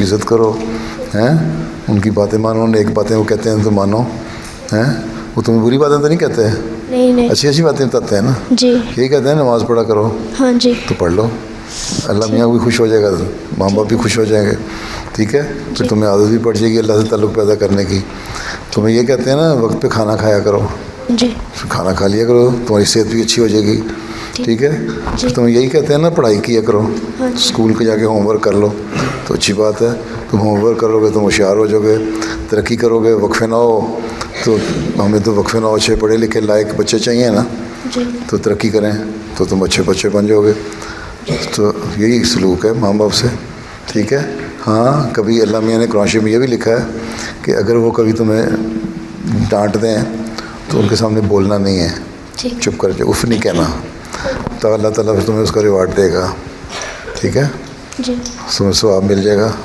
इज़्ज़त करो, हैं, उनकी बातें मानो, नेक बातें वो कहते हैं तो मानो, हैं, वो तुम्हें बुरी बातें तो नहीं कहते हैं, नहीं नहीं। अच्छी अच्छी बातें बताते हैं ना, जी। यही कहते हैं नमाज़ पढ़ा करो, हाँ जी। तो पढ़ लो, अल्लाह मियाँ भी खुश हो जाएगा, माँ बाप भी खुश हो जाएंगे, ठीक है। फिर तुम्हें आदत भी पड़ जाएगी अल्लाह से ताल्लुक़ पैदा करने की। तुम्हें ये कहते हैं ना वक्त पे खाना खाया करो, जी। फिर खाना खा लिया करो, तुम्हारी सेहत भी अच्छी हो जाएगी, ठीक है। फिर तुम्हें यही कहते हैं ना पढ़ाई किया करो, स्कूल के जाके होमवर्क कर लो, तो अच्छी बात है। तुम होमवर्क करोगे तुम होशियार हो जाओगे, तरक्की करोगे। वक्फे ना हो तो हमें तो वक्फे ना हो, अच्छे पढ़े लिखे लायक बच्चे चाहिए ना, जी। तो तरक्की करें तो तुम अच्छे बच्चे बन जाओगे। तो यही सलूक है माँ बाप से, ठीक है। हाँ, कभी अल्लाह मियाँ ने कुरान शरीफ में ये भी लिखा है कि अगर वो कभी तुम्हें डांट दें तो उनके सामने बोलना नहीं है, ठीक। चुप कर जाओ, उफ नहीं कहना, तो अल्लाह ताला फिर तुम्हें उसका रिवार्ड देगा, ठीक है, जी। तुम्हें सवाब मिल जाएगा।